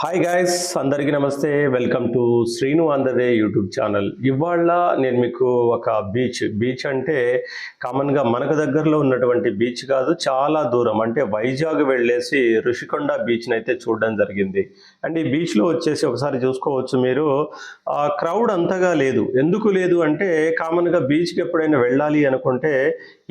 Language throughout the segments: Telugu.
హాయ్ గైస్, అందరికీ నమస్తే. Welcome to Srinu on the way YouTube channel. ఇవాళ నేను మీకు ఒక బీచ్ అంటే కామన్గా మనకు దగ్గరలో ఉన్నటువంటి బీచ్ కాదు, చాలా దూరం అంటే వైజాగ్ వెళ్ళేసి ఋషికొండ బీచ్ని అయితే చూడడం జరిగింది. అండ్ ఈ బీచ్లో వచ్చేసి ఒకసారి చూసుకోవచ్చు మీరు, క్రౌడ్ అంతగా లేదు. ఎందుకు లేదు అంటే కామన్గా బీచ్కి ఎప్పుడైనా వెళ్ళాలి అనుకుంటే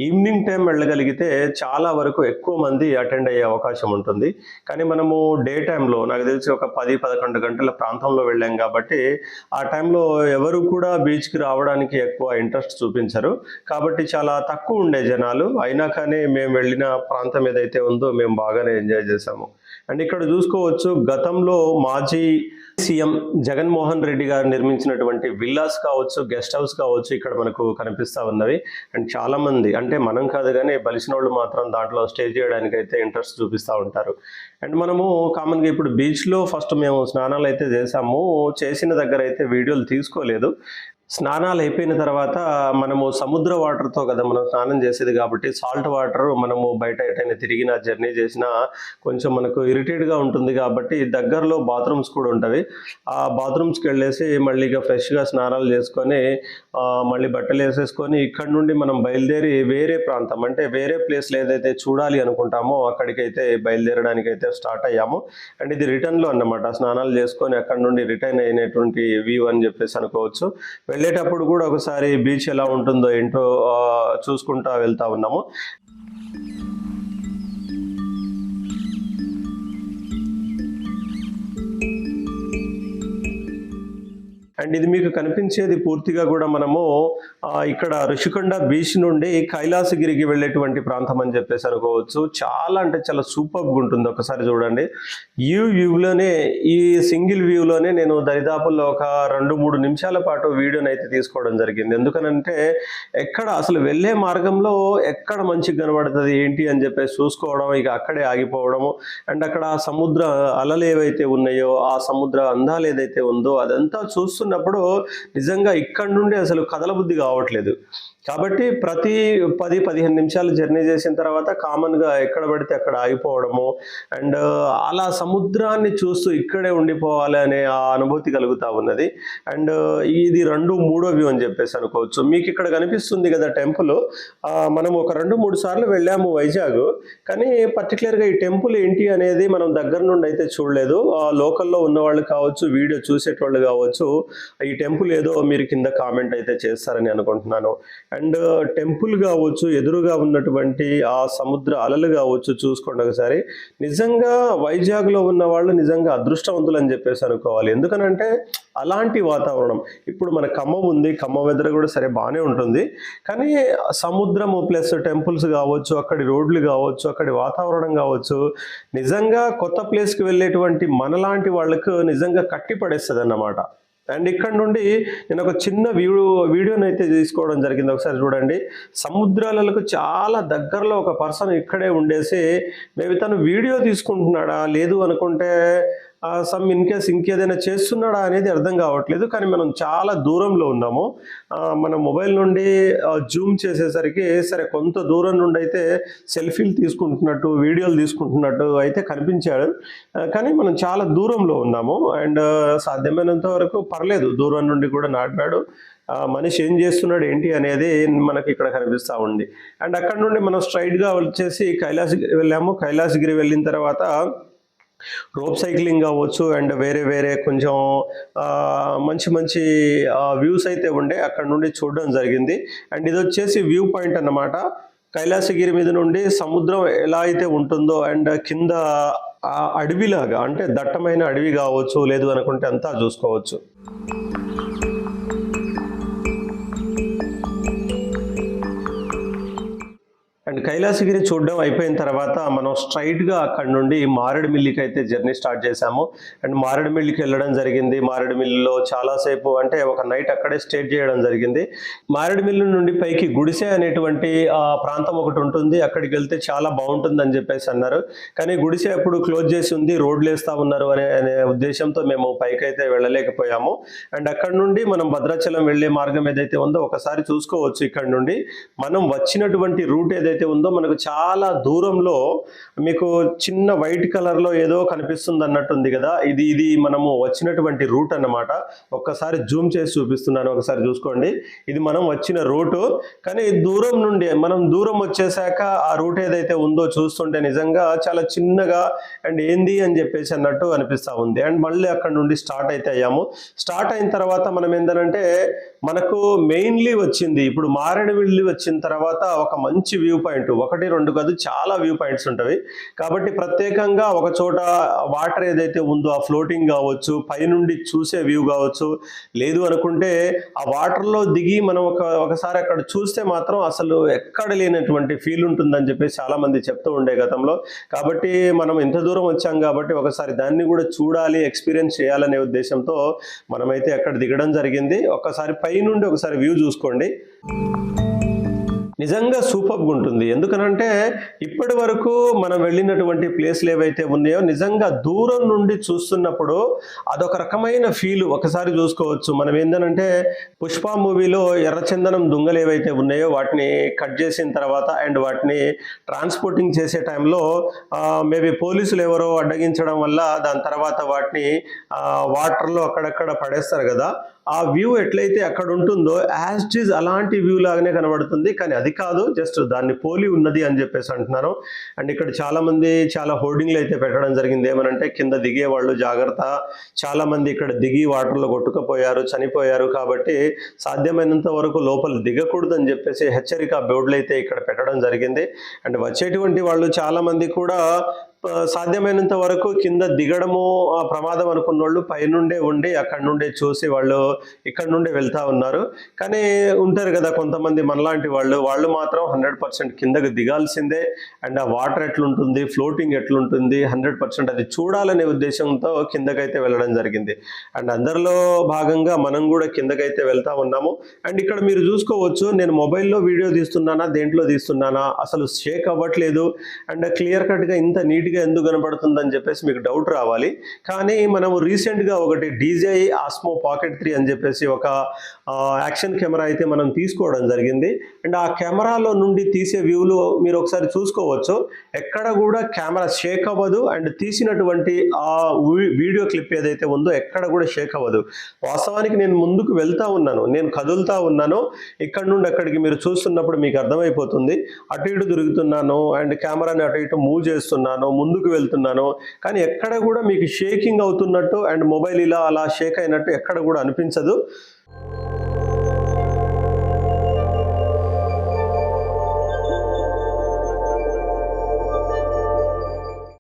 ఈవినింగ్ టైం వెళ్ళగలిగితే చాలా వరకు ఎక్కువ మంది అటెండ్ అయ్యే అవకాశం ఉంటుంది. కానీ మనము డే టైంలో నాకు తెలిసి ఒక 10-11 గంటల ప్రాంతంలో వెళ్ళాం కాబట్టి ఆ టైంలో ఎవరు కూడా బీచ్కి రావడానికి ఎక్కువ ఇంట్రెస్ట్ చూపించరు. కాబట్టి చాలా తక్కువ ఉండే జనాలు. అయినా కానీ మేము వెళ్ళిన ప్రాంతం ఏదైతే ఉందో మేము బాగానే ఎంజాయ్ చేసాము. అండ్ ఇక్కడ చూసుకోవచ్చు, గతంలో మాజీ సీఎం జగన్మోహన్ రెడ్డి గారు నిర్మించినటువంటి విల్లాస్ కావచ్చు, గెస్ట్ హౌస్ కావచ్చు ఇక్కడ మనకు కనిపిస్తూ ఉన్నవి. అండ్ చాలా మంది అంటే మనం కాదు కానీ బలిసిన వాళ్ళు మాత్రం దాంట్లో స్టే చేయడానికి అయితే ఇంట్రెస్ట్ చూపిస్తూ ఉంటారు. అండ్ మనము కామన్గా ఇప్పుడు బీచ్లో ఫస్ట్ మేము స్నానాలు అయితే చేసాము. చేసిన దగ్గర అయితే వీడియోలు తీసుకోలేదు. స్నానాలు అయిపోయిన తర్వాత మనము సముద్ర వాటర్తో కదా మనం స్నానం చేసేది కాబట్టి సాల్ట్ వాటర్ మనము బయట ఎటైనా తిరిగినా జర్నీ చేసినా కొంచెం మనకు ఇరిటేట్గా ఉంటుంది. కాబట్టి దగ్గరలో బాత్రూమ్స్ కూడా ఉంటాయి. ఆ బాత్రూమ్స్కి వెళ్ళేసి మళ్ళీ ఇక ఫ్రెష్గా స్నానాలు చేసుకొని మళ్ళీ బట్టలు వేసేసుకొని ఇక్కడ నుండి మనం బయలుదేరి వేరే ప్రాంతం అంటే వేరే ప్లేస్లో ఏదైతే చూడాలి అనుకుంటామో అక్కడికైతే బయలుదేరడానికి అయితే స్టార్ట్ అయ్యాము. అండ్ ఇది రిటర్న్లో అన్నమాట. స్నానాలు చేసుకొని అక్కడ నుండి రిటర్న్ అయినటువంటి వ్యూ అని చెప్పేసి అనుకోవచ్చు. వెళ్ళేటప్పుడు కూడా ఒకసారి బీచ్ ఎలా ఉంటుందో ఏంటో చూసుకుంటా వెళ్తా ఉన్నాము. అండ్ ఇది మీకు కనిపించేది పూర్తిగా కూడా మనము ఇక్కడ ఋషికొండ బీచ్ నుండి కైలాసగిరికి వెళ్ళేటువంటి ప్రాంతం అని చెప్పేసి అనుకోవచ్చు. చాలా అంటే చాలా సూపర్గా ఉంటుంది. ఒకసారి చూడండి, వ్యూలోనే ఈ సింగిల్ వ్యూలోనే నేను దరిదాపుల్లో ఒక 2-3 నిమిషాల పాటు వీడియోని అయితే తీసుకోవడం జరిగింది. ఎందుకనంటే ఎక్కడ అసలు వెళ్ళే మార్గంలో ఎక్కడ మంచిగా కనబడుతుంది ఏంటి అని చెప్పేసి చూసుకోవడం, ఇక అక్కడే ఆగిపోవడము. అండ్ అక్కడ సముద్ర అలలు ఏవైతే ఉన్నాయో, ఆ సముద్ర అందాలు ఏదైతే ఉందో అదంతా చూస్తున్నప్పుడు నిజంగా ఇక్కడ నుండి అసలు కదలబుద్ధి కావట్లేదు. కాబట్టి ప్రతి 10-15 నిమిషాలు జర్నీ చేసిన తర్వాత కామన్గా ఎక్కడ పడితే అక్కడ ఆగిపోవడము అండ్ అలా సముద్రాన్ని చూస్తూ ఇక్కడే ఉండిపోవాలి అనే ఆ అనుభూతి కలుగుతూ ఉన్నది. అండ్ ఇది 2-3వ వ్యూ అని చెప్పేసి అనుకోవచ్చు. మీకు ఇక్కడ కనిపిస్తుంది కదా టెంపుల్. మనం ఒక 2-3 సార్లు వెళ్ళాము వైజాగ్, కానీ పర్టికులర్గా ఈ టెంపుల్ ఏంటి అనేది మనం దగ్గర నుండి అయితే చూడలేదు. లోకల్లో ఉన్నవాళ్ళు కావచ్చు, వీడియో చూసేటోళ్ళు కావచ్చు, ఈ టెంపుల్ ఏదో మీరు కింద కామెంట్ అయితే చేస్తారని అనుకుంటున్నాను. అండ్ టెంపుల్ కావచ్చు, ఎదురుగా ఉన్నటువంటి ఆ సముద్ర అలలు కావచ్చు, చూసుకోండి ఒకసారి. నిజంగా వైజాగ్లో ఉన్న వాళ్ళు నిజంగా అదృష్టవంతులు అని చెప్పేసి అనుకోవాలి. ఎందుకనంటే అలాంటి వాతావరణం. ఇప్పుడు మన ఖమ్మం ఉంది, ఖమ్మం వెదర్ కూడా సరే బాగానే ఉంటుంది, కానీ సముద్రము ప్లస్ టెంపుల్స్ కావచ్చు, అక్కడి రోడ్లు కావచ్చు, అక్కడి వాతావరణం కావచ్చు, నిజంగా కొత్త ప్లేస్కి వెళ్ళేటువంటి మనలాంటి వాళ్ళకు నిజంగా కట్టి పడేస్తుంది అన్నమాట. అండ్ ఇక్కడ నుండి నేను ఒక చిన్న వీడియోని అయితే తీసుకోవడం జరిగింది. ఒకసారి చూడండి, సముద్రాలకు చాలా దగ్గరలో ఒక పర్సన్ ఇక్కడే ఉండేసి మేబీ తను వీడియో తీసుకుంటున్నాడా లేదు అనుకుంటే సమ్ ఇన్ కేస్ ఇంకేదైనా చేస్తున్నాడా అనేది అర్థం కావట్లేదు. కానీ మనం చాలా దూరంలో ఉన్నాము. మన మొబైల్ నుండి జూమ్ చేసేసరికి సరే కొంత దూరం నుండి అయితే సెల్ఫీలు తీసుకుంటున్నట్టు, వీడియోలు తీసుకుంటున్నట్టు అయితే కనిపించాడు. కానీ మనం చాలా దూరంలో ఉన్నాము. అండ్ సాధ్యమైనంత వరకు పర్లేదు, దూరం నుండి కూడా నాటాడు. మనిషి ఏం చేస్తున్నాడు ఏంటి అనేది మనకి ఇక్కడ కనిపిస్తూ ఉంది. అండ్ అక్కడ నుండి మనం స్ట్రైట్గా వచ్చేసి కైలాసగిరి వెళ్ళాము. కైలాసగిరి వెళ్ళిన తర్వాత రోప్ సైక్లింగ్ అవ్వచ్చు అండ్ వేరే కొంచెం మంచి వ్యూస్ అయితే ఉండే అక్కడ నుండి చూడడం జరిగింది. అండ్ ఇది వచ్చేసి వ్యూ పాయింట్ అన్నమాట. కైలాసగిరి మీద నుండి సముద్రం ఎలా అయితే ఉంటుందో అండ్ కింద అడవిలాగా అంటే దట్టమైన అడవి కావచ్చు, లేదు అనుకుంటే అంతా చూసుకోవచ్చు. అండ్ కైలాసగిరి చూడడం అయిపోయిన తర్వాత మనం స్ట్రైట్గా అక్కడ నుండి మారేడుమిల్లికి అయితే జర్నీ స్టార్ట్ చేశాము. అండ్ మారేడుమిల్లికి వెళ్ళడం జరిగింది. మారేడుమిల్లిలో చాలాసేపు అంటే ఒక నైట్ అక్కడే స్టే చేయడం జరిగింది. మారేడుమిల్లి నుండి పైకి గుడిసె అనేటువంటి ప్రాంతం ఒకటి ఉంటుంది, అక్కడికి వెళ్తే చాలా బాగుంటుంది అని చెప్పేసి అన్నారు. కానీ గుడిసె అప్పుడు క్లోజ్ చేసి ఉంది, రోడ్లు వేస్తూ ఉన్నారు అనే ఉద్దేశంతో మేము పైకి అయితే వెళ్ళలేకపోయాము. అండ్ అక్కడ నుండి మనం భద్రాచలం వెళ్ళే మార్గం ఏదైతే ఉందో ఒకసారి చూసుకోవచ్చు. ఇక్కడ నుండి మనం వచ్చినటువంటి రూట్ ఏదైతే ఉందో మనకు చాలా దూరంలో మీకు చిన్న వైట్ కలర్లో ఏదో కనిపిస్తుంది అన్నట్టుంది కదా, ఇది మనము వచ్చినటువంటి రూట్ అన్నమాట. ఒక్కసారి జూమ్ చేసి చూపిస్తున్నాను, ఒకసారి చూసుకోండి. ఇది మనం వచ్చిన రూటు, కానీ దూరం నుండి మనం దూరం వచ్చేసాక ఆ రూట్ ఏదైతే ఉందో చూస్తుంటే నిజంగా చాలా చిన్నగా అండ్ ఏంది అని చెప్పేసి అన్నట్టు అనిపిస్తూ ఉంది. అండ్ మళ్ళీ అక్కడ నుండి స్టార్ట్ అయితే అయ్యాము. స్టార్ట్ అయిన తర్వాత మనం ఏంటంటే మనకు మెయిన్లీ వచ్చింది ఇప్పుడు మారేడుమిల్లి వచ్చిన తర్వాత ఒక మంచి వ్యూ పాయింట్, 1, 2 కాదు చాలా వ్యూ పాయింట్స్ ఉంటాయి. కాబట్టి ప్రత్యేకంగా ఒక చోట వాటర్ ఏదైతే ఉందో ఆ ఫ్లోటింగ్ కావచ్చు, పైనుండి చూసే వ్యూ కావచ్చు, లేదు అనుకుంటే ఆ వాటర్లో దిగి మనం ఒకసారి అక్కడ చూస్తే మాత్రం అసలు ఎక్కడ లేనటువంటి ఫీల్ ఉంటుందని చెప్పేసి చాలా మంది చెప్తూ ఉండే గతంలో. కాబట్టి మనం ఇంత దూరం వచ్చాం కాబట్టి ఒకసారి దాన్ని కూడా చూడాలి, ఎక్స్పీరియన్స్ చేయాలనే ఉద్దేశంతో మనమైతే అక్కడ దిగడం జరిగింది. ఒకసారి పైనుండి ఒకసారి వ్యూ చూసుకోండి, నిజంగా సూపర్గా ఉంటుంది. ఎందుకనంటే ఇప్పటి వరకు మనం వెళ్ళినటువంటి ప్లేస్లు ఏవైతే ఉన్నాయో నిజంగా దూరం నుండి చూస్తున్నప్పుడు అదొక రకమైన ఫీల్ ఒకసారి చూసుకోవచ్చు. మనం ఏంటంటే పుష్ప మూవీలో ఎర్రచందనం దుంగలు ఏవైతే ఉన్నాయో వాటిని కట్ చేసిన తర్వాత అండ్ వాటిని ట్రాన్స్పోర్టింగ్ చేసే టైంలో మేబీ పోలీసులు ఎవరో అడ్డగించడం వల్ల దాని తర్వాత వాటిని వాటర్లో అక్కడక్కడ పడేస్తారు కదా, ఆ వ్యూ ఎట్లయితే అక్కడ ఉంటుందో యాజ్ ఇట్ ఈజ్ అలాంటి వ్యూ లాగానే కనబడుతుంది. కానీ అది కాదు, జస్ట్ దాన్ని పోలి ఉన్నది అని చెప్పేసి అంటున్నారు. అండ్ ఇక్కడ చాలా మంది చాలా హోర్డింగ్లు అయితే పెట్టడం జరిగింది. ఏమనంటే కింద దిగే వాళ్ళు జాగ్రత్త, చాలా మంది ఇక్కడ దిగి వాటర్లో కొట్టుకుపోయారు, చనిపోయారు, కాబట్టి సాధ్యమైనంత వరకు లోపల దిగకూడదు అని చెప్పేసి హెచ్చరిక బోర్డులు అయితే ఇక్కడ పెట్టడం జరిగింది. అండ్ వచ్చేటువంటి వాళ్ళు చాలా మంది కూడా సాధ్యమైనంత వరకు కింద దిగడము ప్రమాదం అనుకున్న వాళ్ళు పైనుండే ఉండి అక్కడ నుండే చూసి వాళ్ళు ఇక్కడ నుండి వెళ్తా ఉన్నారు. కానీ ఉంటారు కదా కొంతమంది మనలాంటి వాళ్ళు మాత్రం 100% కిందకు దిగాల్సిందే. అండ్ ఆ వాటర్ ఎట్లుంటుంది, ఫ్లోటింగ్ ఎట్లుంటుంది 100% అది చూడాలనే ఉద్దేశంతో కిందకైతే వెళ్ళడం జరిగింది. అండ్ అందరిలో భాగంగా మనం కూడా కిందకైతే వెళ్తా ఉన్నాము. అండ్ ఇక్కడ మీరు చూసుకోవచ్చు, నేను మొబైల్లో వీడియో తీస్తున్నానా దేంట్లో తీస్తున్నానా అసలు షేక్ అవ్వట్లేదు. అండ్ క్లియర్ కట్గా ఇంత నీట్గా ఎందుకు కనబడుతుందని చెప్పేసి మీకు డౌట్ రావాలి. కానీ మనము రీసెంట్గా ఒకటి DJI Osmo Pocket 3 అని చెప్పేసి ఒక యాక్షన్ కెమెరా అయితే మనం తీసుకోవడం జరిగింది. అండ్ ఆ కెమెరాలో నుండి తీసే వ్యూలో మీరు ఒకసారి చూసుకోవచ్చు, ఎక్కడ కూడా కెమెరా షేక్ అవ్వదు. అండ్ తీసినటువంటి ఆ వీడియో క్లిప్ ఏదైతే ఉందో ఎక్కడ కూడా షేక్ అవ్వదు. వాస్తవానికి నేను ముందుకు వెళ్తా ఉన్నాను, నేను కదులుతా ఉన్నాను, ఇక్కడ నుండి అక్కడికి మీరు చూస్తున్నప్పుడు మీకు అర్థమైపోతుంది. అటు ఇటు తిరుగుతున్నాను అండ్ కెమెరాని అటు ఇటు మూవ్ చేస్తున్నాను, ముందుకు వెళ్తున్నాను, కానీ ఎక్కడ కూడా మీకు షేకింగ్ అవుతున్నట్టు అండ్ మొబైల్ ఇలా అలా షేక్ అయినట్టు ఎక్కడ కూడా అనిపించదు.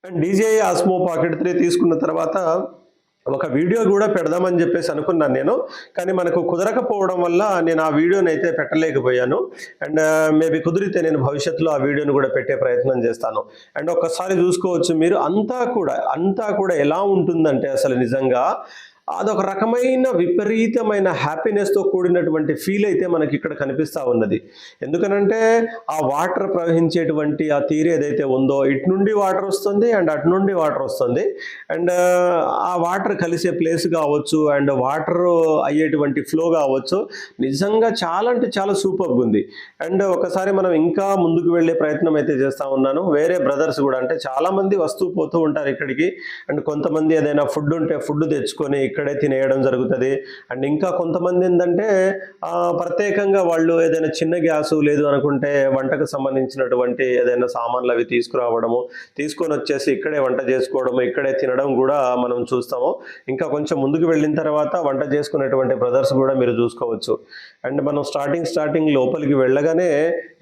అండ్ DJI Osmo Pocket 3 తీసుకున్న తర్వాత ఒక వీడియో కూడా పెడదామని చెప్పేసి అనుకున్నాను నేను, కానీ మనకు కుదరకపోవడం వల్ల నేను ఆ వీడియోని అయితే పెట్టలేకపోయాను. అండ్ మేబీ కుదిరితే నేను భవిష్యత్తులో ఆ వీడియోని కూడా పెట్టే ప్రయత్నం చేస్తాను. అండ్ ఒక్కసారి చూసుకోవచ్చు మీరు, అంతా కూడా ఎలా ఉంటుందంటే అసలు నిజంగా అదొక రకమైన విపరీతమైన హ్యాపీనెస్తో కూడినటువంటి ఫీల్ అయితే మనకి ఇక్కడ కనిపిస్తూ ఉన్నది. ఎందుకనంటే ఆ వాటర్ ప్రవహించేటువంటి ఆ తీరు ఏదైతే ఉందో ఇటు నుండి వాటర్ వస్తుంది అండ్ అటు నుండి వాటర్ వస్తుంది. అండ్ ఆ వాటర్ కలిసే ప్లేస్ కావచ్చు అండ్ వాటర్ అయ్యేటువంటి ఫ్లో కావచ్చు, నిజంగా చాలా అంటే చాలా సూపర్గా ఉంది. అండ్ ఒకసారి మనం ఇంకా ముందుకు వెళ్ళే ప్రయత్నం అయితే చేస్తూ ఉన్నాను. వేరే బ్రదర్స్ కూడా అంటే చాలామంది వస్తూ పోతూ ఉంటారు ఇక్కడికి. అండ్ కొంతమంది ఏదైనా ఫుడ్ ఉంటే ఫుడ్ తెచ్చుకొని ఇక్కడే తినేయడం జరుగుతుంది. అండ్ ఇంకా కొంతమంది ఏంటంటే ప్రత్యేకంగా వాళ్ళు ఏదైనా చిన్న గ్యాసు లేదు అనుకుంటే వంటకు సంబంధించినటువంటి ఏదైనా సామాన్లు అవి తీసుకురావడము, తీసుకొని వచ్చేసి ఇక్కడే వంట చేసుకోవడము, ఇక్కడే తినడం కూడా మనం చూస్తాము. ఇంకా కొంచెం ముందుకు వెళ్ళిన తర్వాత వంట చేసుకునేటువంటి బ్రదర్స్ కూడా మీరు చూసుకోవచ్చు. అండ్ మనం స్టార్టింగ్ లోపలికి వెళ్ళగానే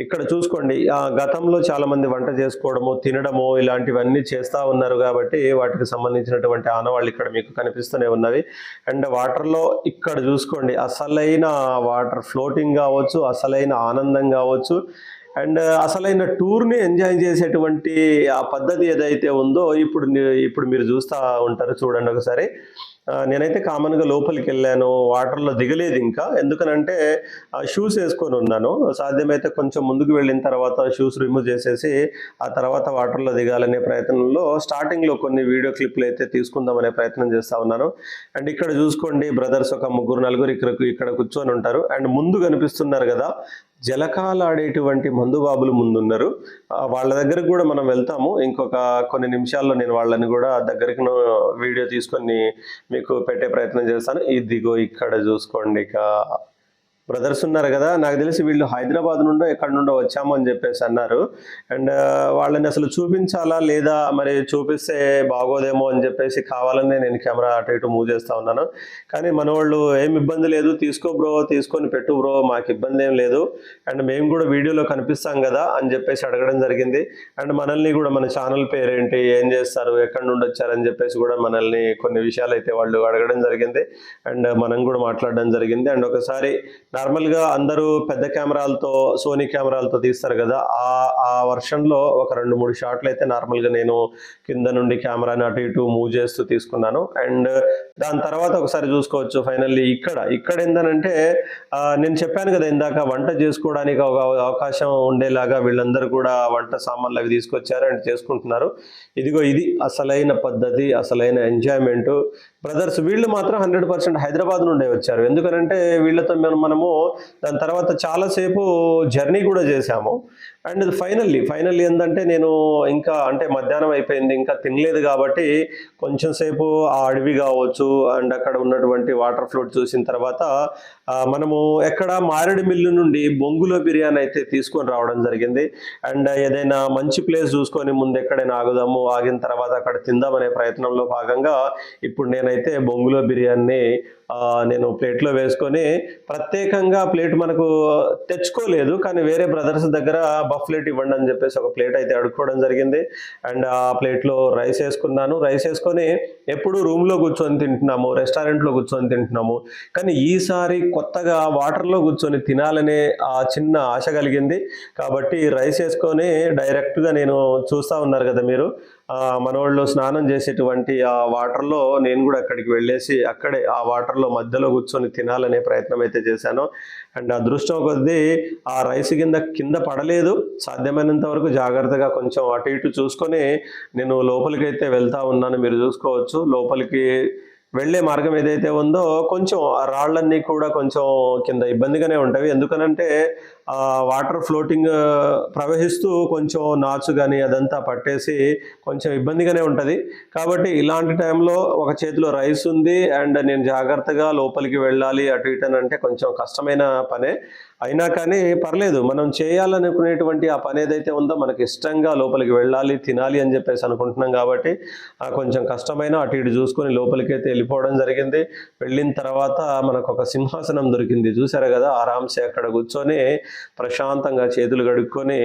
ఇక్కడ చూసుకోండి, గతంలో చాలామంది వంట చేసుకోవడము, తినడము ఇలాంటివన్నీ చేస్తూ ఉన్నారు కాబట్టి వాటికి సంబంధించినటువంటి ఆనవాళ్ళు ఇక్కడ మీకు కనిపిస్తూనే ఉన్నవి. అండ్ వాటర్లో ఇక్కడ చూసుకోండి, అసలైన వాటర్ ఫ్లోటింగ్ కావచ్చు, అసలైన ఆనందం కావచ్చు, అండ్ అసలైన టూర్ని ఎంజాయ్ చేసేటువంటి ఆ పద్ధతి ఏదైతే ఉందో ఇప్పుడు మీరు చూస్తూ ఉంటారు. చూడండి ఒకసారి. నేనైతే కామన్గా లోపలికి వెళ్ళాను, వాటర్లో దిగలేదు ఇంకా, ఎందుకనంటే షూస్ వేసుకొని ఉన్నాను. సాధ్యమైతే కొంచెం ముందుకు వెళ్ళిన తర్వాత షూస్ రిమూవ్ చేసేసి ఆ తర్వాత వాటర్లో దిగాలనే ప్రయత్నంలో స్టార్టింగ్లో కొన్ని వీడియో క్లిప్లు అయితే తీసుకుందామనే ప్రయత్నం చేస్తూ ఉన్నాను. అండ్ ఇక్కడ చూసుకోండి బ్రదర్స్ ఒక 3-4 ఇక్కడ కూర్చొని ఉంటారు. అండ్ ముందు కనిపిస్తున్నారు కదా జలకాలాడేటువంటి మందుబాబులు ముందున్నారు. వాళ్ళ దగ్గరకు కూడా మనం వెళ్తాము. ఇంకొక కొన్ని నిమిషాల్లో నేను వాళ్ళని కూడా దగ్గరికి వీడియో తీసుకొని మీకు పెట్టే ప్రయత్నం చేస్తాను. ఇదిగో ఇక్కడ చూసుకోండి, ఇక బ్రదర్స్ ఉన్నారు కదా, నాకు తెలిసి వీళ్ళు హైదరాబాద్ నుండో ఎక్కడి నుండో వచ్చాము అని చెప్పేసి అన్నారు. అండ్ వాళ్ళని అసలు చూపించాలా లేదా, మరి చూపిస్తే బాగోదేమో అని చెప్పేసి కావాలనే నేను కెమెరా అటు ఇటు మూవ్ చేస్తూ ఉన్నాను. కానీ మన వాళ్ళు ఏం ఇబ్బంది లేదు, తీసుకో బ్రో, తీసుకొని పెట్టు బ్రో, మాకు ఇబ్బంది ఏం లేదు, అండ్ మేము కూడా వీడియోలో కనిపిస్తాం కదా అని చెప్పేసి అడగడం జరిగింది. అండ్ మనల్ని కూడా మన ఛానల్ పేరేంటి, ఏం చేస్తారు, ఎక్కడి నుండి వచ్చారని చెప్పేసి కూడా మనల్ని కొన్ని విషయాలు అయితే వాళ్ళు అడగడం జరిగింది. అండ్ మనం కూడా మాట్లాడడం జరిగింది. అండ్ ఒకసారి నార్మల్గా అందరూ పెద్ద కెమెరాలతో, సోనీ కెమెరాలతో తీస్తారు కదా, ఆ వర్షన్లో ఒక 2-3 షాట్లు అయితే నార్మల్గా నేను కింద నుండి కెమెరాని అటు ఇటు మూవ్ చేస్తూ తీసుకున్నాను. అండ్ దాని తర్వాత ఒకసారి చూసుకోవచ్చు ఫైనల్లీ ఇక్కడ ఏంటంటే నేను చెప్పాను కదా ఇందాక, వంట చేసుకోవడానికి ఒక అవకాశం ఉండేలాగా వీళ్ళందరూ కూడా వంట సామాన్లు అవి తీసుకొచ్చారు అండ్ చేసుకుంటున్నారు. ఇదిగో ఇది అసలైన పద్ధతి, అసలైన ఎంజాయ్మెంట్. బ్రదర్స్ వీళ్ళు మాత్రం 100% హైదరాబాద్ నుండే వచ్చారు. ఎందుకనంటే వీళ్ళతో మనము దాని తర్వాత చాలాసేపు జర్నీ కూడా చేశాము. అండ్ ఫైనల్లీ ఏంటంటే నేను ఇంకా అంటే మధ్యాహ్నం అయిపోయింది, ఇంకా తినలేదు కాబట్టి కొంచెం సేపు ఆ అడవి కావచ్చు అండ్ అక్కడ ఉన్నటువంటి వాటర్ ఫ్లోట్ చూసిన తర్వాత మనము ఎక్కడ మారేడుమిల్లి నుండి బొంగులో బిర్యానీ అయితే తీసుకొని రావడం జరిగింది. అండ్ ఏదైనా మంచి ప్లేస్ చూసుకొని ముందు ఎక్కడైనా ఆగుదాము, ఆగిన తర్వాత అక్కడ తిందామనే ప్రయత్నంలో భాగంగా ఇప్పుడు నేనైతే బొంగులో బిర్యానీ నేను ప్లేట్లో వేసుకొని, ప్రత్యేకంగా ప్లేట్ మనకు తెచ్చుకోలేదు కానీ వేరే బ్రదర్స్ దగ్గర బఫ్లేట్ ఇవ్వండి అని చెప్పేసి ఒక ప్లేట్ అయితే అడుక్కోవడం జరిగింది. అండ్ ఆ ప్లేట్లో రైస్ వేసుకున్నాను. రైస్ వేసుకొని ఎప్పుడు రూమ్లో కూర్చొని తింటున్నాము, రెస్టారెంట్లో కూర్చొని తింటున్నాము, కానీ ఈసారి కొత్తగా వాటర్లో కూర్చొని తినాలనే ఆ చిన్న ఆశ కలిగింది. కాబట్టి రైస్ వేసుకొని డైరెక్ట్గా నేను చూస్తూ ఉన్నారు కదా మీరు, మనవాళ్ళు స్నానం చేసేటువంటి ఆ వాటర్లో నేను కూడా అక్కడికి వెళ్ళేసి అక్కడే ఆ వాటర్లో మధ్యలో కూర్చొని తినాలనే ప్రయత్నం అయితే చేశాను. అండ్ అదృష్టం కొద్దీ ఆ రైస్ కింద పడలేదు. సాధ్యమైనంత వరకు జాగ్రత్తగా కొంచెం అటు ఇటు చూసుకొని నేను లోపలికి అయితే వెళ్తా ఉన్నాను. మీరు చూసుకోవచ్చు లోపలికి వెళ్ళే మార్గం ఏదైతే ఉందో కొంచెం ఆ రాళ్ళన్నీ కూడా కొంచెం కింద ఇబ్బందిగానే ఉంటాయి. ఎందుకనంటే వాటర్ ఫ్లోటింగ్ ప్రవహిస్తూ కొంచెం నాచు కానీ అదంతా పట్టేసి కొంచెం ఇబ్బందిగానే ఉంటుంది. కాబట్టి ఇలాంటి టైంలో ఒక చేతిలో రైస్ ఉంది అండ్ నేను జాగ్రత్తగా లోపలికి వెళ్ళాలి అటు ఇటు అంటే కొంచెం కష్టమైన పనే. అయినా కానీ పర్లేదు, మనం చేయాలనుకునేటువంటి ఆ పని ఏదైతే ఉందో మనకి ఇష్టంగా లోపలికి వెళ్ళాలి, తినాలి అని చెప్పేసి అనుకుంటున్నాం కాబట్టి కొంచెం కష్టమైన అటు ఇటు చూసుకొని లోపలికి అయితే వెళ్ళిపోవడం జరిగింది. వెళ్ళిన తర్వాత మనకు ఒక సింహాసనం దొరికింది, చూసారు కదా, ఆరామ్సే అక్కడ కూర్చొని ప్రశాంతంగా చేతులు కడుక్కొని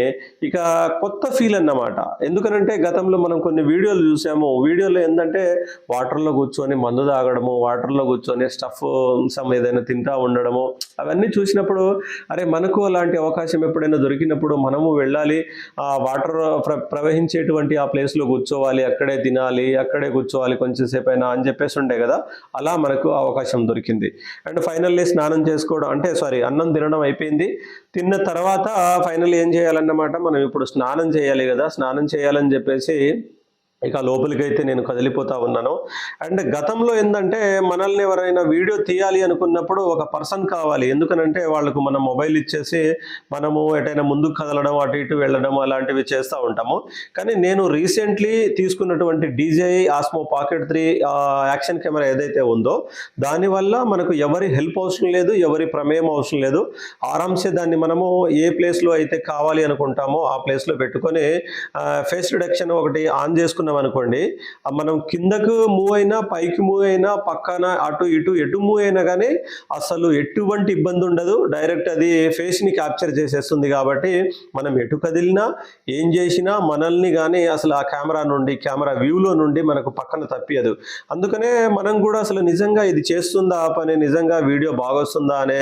ఇక కొత్త ఫీల్ అన్నమాట. ఎందుకనంటే గతంలో మనం కొన్ని వీడియోలు చూసాము. వీడియోలో ఏంటంటే వాటర్లో కూర్చొని మందు తాగడము, వాటర్లో కూర్చొని స్టఫ్ ఏదైనా తింటా ఉండడము, అవన్నీ చూసినప్పుడు అరే మనకు అలాంటి అవకాశం ఎప్పుడైనా దొరికినప్పుడు మనము వెళ్ళాలి, ఆ వాటర్ ప్రవహించేటువంటి ఆ ప్లేస్లో కూర్చోవాలి, అక్కడే తినాలి, అక్కడే కూర్చోవాలి కొంచెం సేపు అయినా అని చెప్పేసి ఉండే కదా, అలా మనకు అవకాశం దొరికింది. అండ్ ఫైనల్లీ స్నానం చేసుకోవడం అన్నం తినడం అయిపోయింది. తిన్న తర్వాత ఫైనల్ ఏం చేయాలన్నమాట, మనం ఇప్పుడు స్నానం చేయాలి కదా, స్నానం చేయాలని చెప్పేసి ఇక లోపలికైతే నేను కదిలిపోతా ఉన్నాను. అండ్ గతంలో ఏంటంటే మనల్ని ఎవరైనా వీడియో తీయాలి అనుకున్నప్పుడు ఒక పర్సన్ కావాలి. ఎందుకనంటే వాళ్ళకు మనం మొబైల్ ఇచ్చేసి మనము ఎటైనా ముందుకు కదలడం, అటు ఇటు వెళ్ళడం అలాంటివి చేస్తూ ఉంటాము. కానీ నేను రీసెంట్లీ తీసుకున్నటువంటి DJI Osmo Pocket 3 action camera ఏదైతే ఉందో దానివల్ల మనకు ఎవరి హెల్ప్ అవసరం లేదు, ఎవరి ప్రమేయం అవసరం లేదు. ఆరామ్సే దాన్ని మనము ఏ ప్లేస్లో అయితే కావాలి అనుకుంటామో ఆ ప్లేస్లో పెట్టుకొని ఫేస్ రిడక్షన్ ఒకటి ఆన్ చేసుకున్న అనుకోండి, మనం కిందకు మూవ్ అయినా పైకి మూవ్ అయినా పక్కన అటు ఇటు ఎటు మూవ్ అయినా కానీ అసలు ఎటువంటి ఇబ్బంది ఉండదు. డైరెక్ట్ అది ఫేస్ని క్యాప్చర్ చేసేస్తుంది. కాబట్టి మనం ఎటు కదిలినా ఏం చేసినా మనల్ని కానీ అసలు ఆ కెమెరా వ్యూలో నుండి మనకు పక్కన తప్పియదు. అందుకనే మనం కూడా అసలు నిజంగా ఇది చేస్తుందా ఆ పని, నిజంగా వీడియో బాగొస్తుందా అనే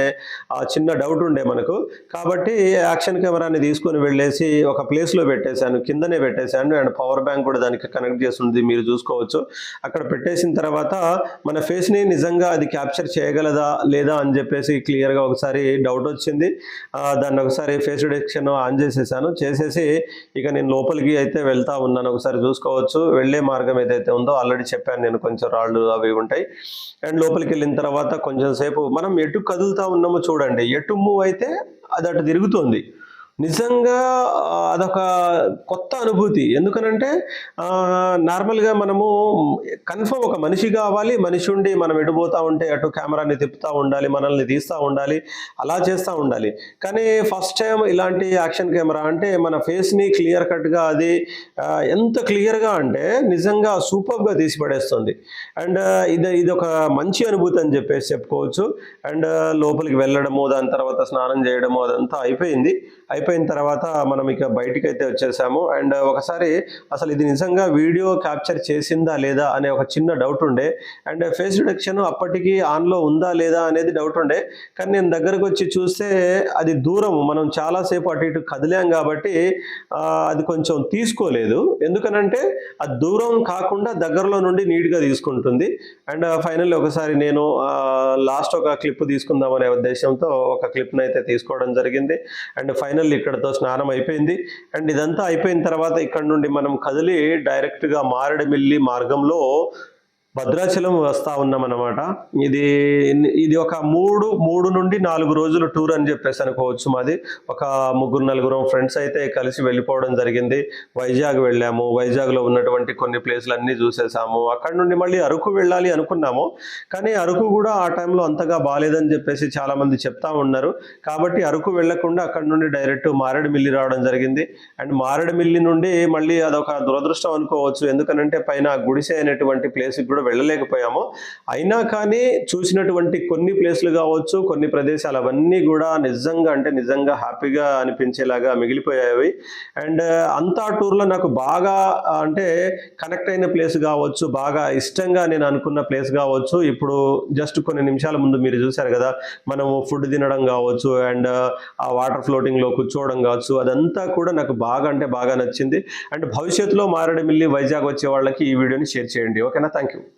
చిన్న డౌట్ ఉండే మనకు. కాబట్టి యాక్షన్ కెమెరాని తీసుకొని వెళ్ళేసి ఒక ప్లేస్లో పెట్టేశాను, కిందనే పెట్టేశాను. అండ్ పవర్ బ్యాంక్ కూడా దానికి కనెక్ట్ చేసి ఉంది, మీరు చూసుకోవచ్చు. అక్కడ పెట్టేసిన తర్వాత మన ఫేస్ని నిజంగా అది క్యాప్చర్ చేయగలదా లేదా అని చెప్పేసి క్లియర్గా ఒకసారి డౌట్ వచ్చింది. దాన్ని ఒకసారి ఫేస్ డిటెక్షన్ ఆన్ చేసేసాను. చేసేసి ఇక నేను లోపలికి అయితే వెళ్తా ఉన్నాను. ఒకసారి చూసుకోవచ్చు, వెళ్ళే మార్గం ఏదైతే ఉందో ఆల్రెడీ చెప్పాను నేను, కొంచెం రాళ్ళు అవి ఉంటాయి. అండ్ లోపలికి వెళ్ళిన తర్వాత కొంచెం సేపు మనం ఎటు కదులుతా ఉన్నామో చూడండి, ఎటు మూవ్ అయితే అది అటు తిరుగుతుంది. నిజంగా అదొక కొత్త అనుభూతి. ఎందుకనంటే నార్మల్గా మనము కన్ఫర్మ్ ఒక మనిషి కావాలి, మనిషి ఉండి మనం ఎటుపోతూ ఉంటే అటు కెమెరాని తిప్పుతూ ఉండాలి, మనల్ని తీస్తూ ఉండాలి, అలా చేస్తూ ఉండాలి. కానీ ఫస్ట్ టైం ఇలాంటి యాక్షన్ కెమెరా అంటే మన ఫేస్ని క్లియర్ కట్గా అది ఎంత క్లియర్గా అంటే నిజంగా సూపర్గా తీసి పడేస్తుంది. అండ్ ఇది ఒక మంచి అనుభూతి అని చెప్పేసి చెప్పుకోవచ్చు. అండ్ లోపలికి వెళ్ళడము, దాని తర్వాత స్నానం చేయడము అదంతా అయిపోయిన తర్వాత మనం ఇక బయటికి అయితే వచ్చేసాము. అండ్ ఒకసారి అసలు ఇది నిజంగా వీడియో క్యాప్చర్ చేసిందా లేదా అనే ఒక చిన్న డౌట్ ఉండే. అండ్ ఫేస్ డిటెక్షన్ అప్పటికి ఆన్లో ఉందా లేదా అనేది డౌట్ ఉండే. కానీ నేను దగ్గరకు వచ్చి చూస్తే అది దూరం, మనం చాలాసేపు అటు ఇటు కదిలాం కాబట్టి అది కొంచెం తీసుకోలేదు. ఎందుకనంటే అది దూరం కాకుండా దగ్గరలో నుండి నీట్గా తీసుకుంటుంది. అండ్ ఫైనల్లీ ఒకసారి నేను లాస్ట్ ఒక క్లిప్ తీసుకుందామనే ఉద్దేశంతో ఒక క్లిప్ని అయితే తీసుకోవడం జరిగింది. అండ్ ఫైనల్ ఇక్కడతో స్నానం అయిపోయింది. అండ్ ఇదంతా అయిపోయిన తర్వాత ఇక్కడ నుండి మనం కదిలి డైరెక్ట్గా మారేడుమిల్లి మార్గంలో భద్రాచలం వస్తూ ఉన్నాం అన్నమాట. ఇది ఒక 3 నుండి 4 రోజుల టూర్ అని చెప్పేసి అనుకోవచ్చు. మాది ఒక 3-4 ఫ్రెండ్స్ అయితే కలిసి వెళ్ళిపోవడం జరిగింది. వైజాగ్ వెళ్ళాము, వైజాగ్లో ఉన్నటువంటి కొన్ని ప్లేస్లు అన్నీ చూసేసాము. అక్కడ నుండి మళ్ళీ అరకు వెళ్ళాలి అనుకున్నాము, కానీ అరకు కూడా ఆ టైంలో అంతగా బాగాలేదని చెప్పేసి చాలామంది చెప్తా ఉన్నారు. కాబట్టి అరకు వెళ్లకుండా అక్కడ నుండి డైరెక్ట్ మారేడుమిల్లి రావడం జరిగింది. అండ్ మారేడుమిల్లి నుండి మళ్ళీ అదొక దురదృష్టం అనుకోవచ్చు. ఎందుకనంటే పైన గుడిసె అనేటువంటి ప్లేస్కి కూడా వెళ్ళలేకపోయాము. అయినా కానీ చూసినటువంటి కొన్ని ప్లేస్లు కావచ్చు, కొన్ని ప్రదేశాలు అవన్నీ కూడా నిజంగా హ్యాపీగా అనిపించేలాగా మిగిలిపోయాయి. అండ్ అంతా టూర్లో నాకు బాగా అంటే కనెక్ట్ అయిన ప్లేస్ కావచ్చు, బాగా ఇష్టంగా నేను అనుకున్న ప్లేస్ కావచ్చు, ఇప్పుడు జస్ట్ కొన్ని నిమిషాల ముందు మీరు చూశారు కదా, మనము ఫుడ్ తినడం కావచ్చు, అండ్ ఆ వాటర్ ఫ్లోటింగ్లో కూర్చోవడం కావచ్చు, అదంతా కూడా నాకు బాగా నచ్చింది. అండ్ భవిష్యత్తులో మారేడుమిల్లి వైజాగ్ వచ్చే వాళ్ళకి ఈ వీడియోని షేర్ చేయండి. ఓకేనా? Thank you.